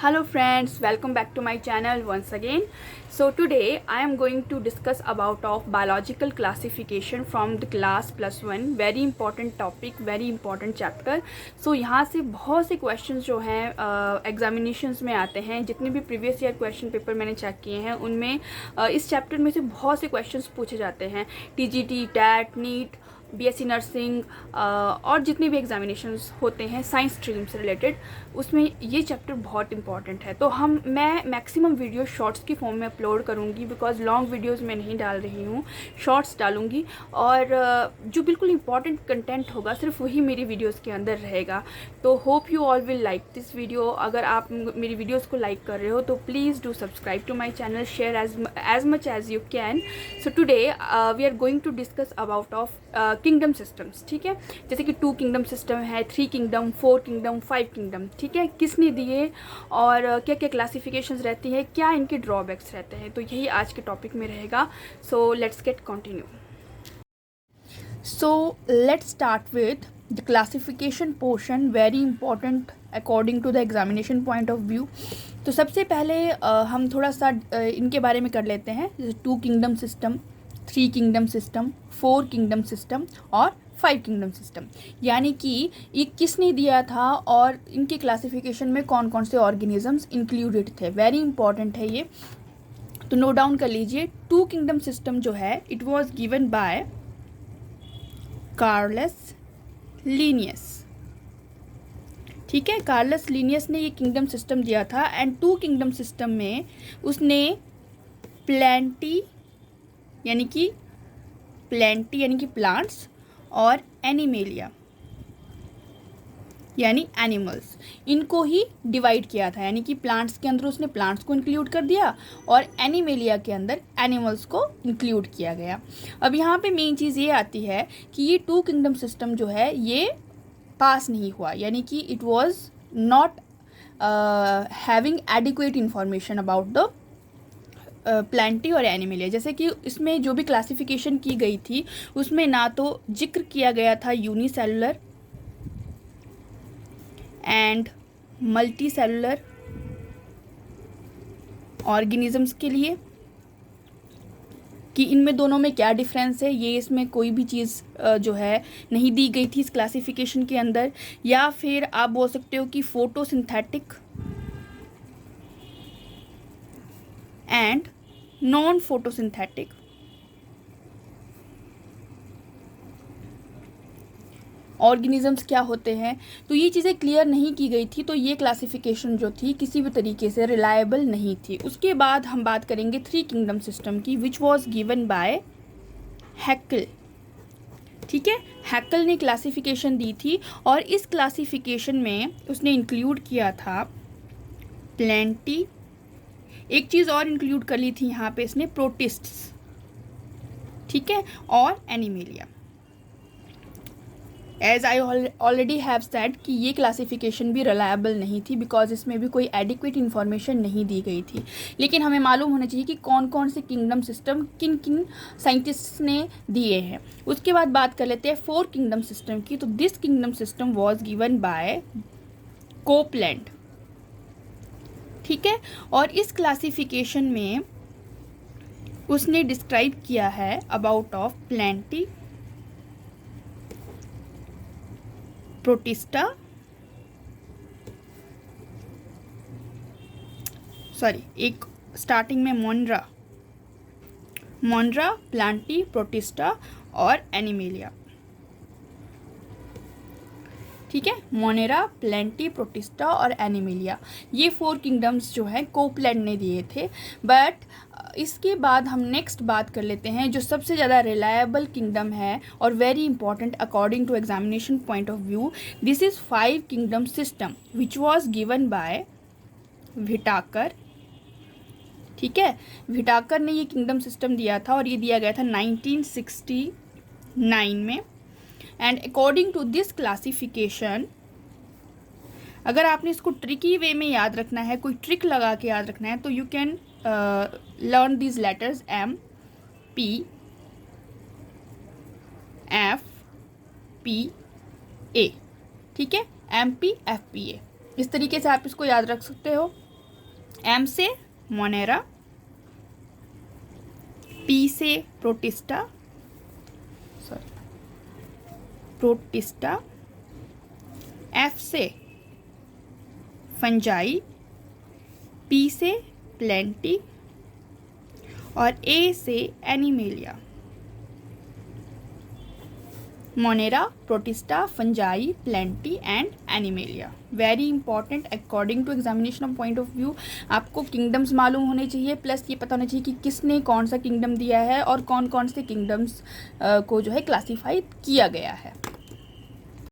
Hello friends, welcome back to my channel once again. So today I am going to discuss about of biological classification from the class +1. Very important topic, very important chapter. So यहाँ से बहुत से questions जो हैं examinations में आते हैं. जितने भी प्रीवियस ईयर क्वेश्चन पेपर मैंने चेक किए हैं उनमें इस चैप्टर में से बहुत से क्वेश्चंस पूछे जाते हैं. TGT, TET, NEET, BSc nursing और जितने भी एग्जामिनेशंस होते हैं साइंस स्ट्रीम से रिलेटेड, उसमें ये चैप्टर बहुत इंपॉर्टेंट है. तो मैं मैक्सिमम वीडियो शॉर्ट्स की फॉर्म में अपलोड करूँगी बिकॉज लॉन्ग वीडियोस में नहीं डाल रही हूँ, शॉर्ट्स डालूँगी. और जो बिल्कुल इंपॉर्टेंट कंटेंट होगा सिर्फ वही मेरी वीडियोस के अंदर रहेगा. तो hope you all will like this video. अगर आप मेरी वीडियोस को लाइक कर रहे हो तो please do subscribe to my channel, share as much as you can. So today we are going to discuss about of kingdom systems. ठीक है, जैसे कि 2 किंगडम सिस्टम है, 3 किंगडम, 4 किंगडम, 5 किंगडम. ठीक है, किसने दिए और क्या क्या क्लासिफिकेशंस रहती है, क्या इनके ड्रॉबैक्स रहते हैं, तो यही आज के टॉपिक में रहेगा. So let's get continue. So let's start with the classification portion, very important according to the examination point of view. तो सबसे पहले हम थोड़ा सा इनके बारे में कर लेते हैं. जैसे 2 kingdom system, 3 kingdom system, 4 kingdom system और 5 किंगडम सिस्टम. यानी कि ये किसने दिया था और इनके क्लासिफिकेशन में कौन कौन से ऑर्गेनिजम्स इंक्लूडेड थे. वेरी इंपॉर्टेंट है ये, तो नोट डाउन कर लीजिए. 2 किंगडम सिस्टम जो है it was given by Carolus Linnaeus. ठीक है, कार्लस लीनियस ने ये किंगडम सिस्टम दिया था. एंड 2 किंगडम सिस्टम में उसने प्लेंटी यानी कि प्लांट्स और एनिमेलिया यानी एनिमल्स, इनको ही डिवाइड किया था. यानी कि प्लांट्स के अंदर उसने प्लांट्स को इंक्लूड कर दिया और एनिमेलिया के अंदर एनिमल्स को इंक्लूड किया गया. अब यहाँ पे मेन चीज़ ये आती है कि ये 2 किंगडम सिस्टम जो है ये पास नहीं हुआ. यानी कि it was not having adequate information about the Plantae और एनिमेलिया. जैसे कि इसमें जो भी क्लासिफिकेशन की गई थी उसमें ना तो जिक्र किया गया था unicellular and multi cellular organisms के लिए कि इनमें दोनों में क्या डिफरेंस है. ये इसमें कोई भी चीज़ जो है नहीं दी गई थी इस क्लासिफिकेशन के अंदर. या फिर आप बोल सकते हो कि photosynthetic and non photosynthetic organisms क्या होते हैं, तो ये चीज़ें क्लियर नहीं की गई थी. तो ये क्लासिफिकेशन जो थी किसी भी तरीके से रिलायबल नहीं थी. उसके बाद हम बात करेंगे 3 किंगडम सिस्टम की, विच वॉज गिवन बाय हैकल. ठीक है, हैकल ने क्लासिफिकेशन दी थी और इस क्लासिफिकेशन में उसने इंक्लूड किया था प्लेंटी. एक चीज़ और इंक्लूड कर ली थी यहाँ पे इसने, प्रोटिस्ट्स. ठीक है, और Animalia. As I already have said कि ये क्लासिफिकेशन भी रिलायबल नहीं थी बिकॉज इसमें भी कोई एडिक्वेट इन्फॉर्मेशन नहीं दी गई थी. लेकिन हमें मालूम होना चाहिए कि कौन कौन से किंगडम सिस्टम किन किन साइंटिस्ट्स ने दिए हैं. उसके बाद बात कर लेते हैं 4 किंगडम सिस्टम की. तो this kingdom system was given bye Copeland. ठीक है, और इस क्लासिफिकेशन में उसने डिस्क्राइब किया है अबाउट ऑफ प्लेंटी, प्रोटिस्टा, एक स्टार्टिंग में मोनरा, प्लांटी, प्रोटिस्टा और एनिमेलिया. ठीक है, मोनेरा, प्लेंटी, प्रोटिस्टा और एनिमेलिया, ये 4 किंगडम्स जो है कोपलैंड ने दिए थे. बट इसके बाद हम नेक्स्ट बात कर लेते हैं जो सबसे ज़्यादा रिलायबल किंगडम है और very important according to examination point of view. This is 5 kingdom system which was given by Whittaker. ठीक है, व्हिटाकर ने ये किंगडम सिस्टम दिया था और ये दिया गया था 1969 में. And according to this classification, अगर आपने इसको ट्रिकी वे में याद रखना है, कोई ट्रिक लगा के याद रखना है, तो you can learn these letters M, P, F, P, A. ठीक है, MP, FPA. इस तरीके से आप इसको याद रख सकते हो. एम से मोनेरा, पी से प्रोटिस्टा, एफ से फंजाई, पी से प्लेंटी और ए से Animalia. Monera, Protista, Fungi, Plantae and Animalia. Very important according to examination of point of view. आपको किंगडम्स मालूम होने चाहिए, प्लस ये पता होना चाहिए कि किसने कौन सा किंगडम दिया है और कौन कौन से किंगडम्स को जो है क्लासीफाई किया गया है।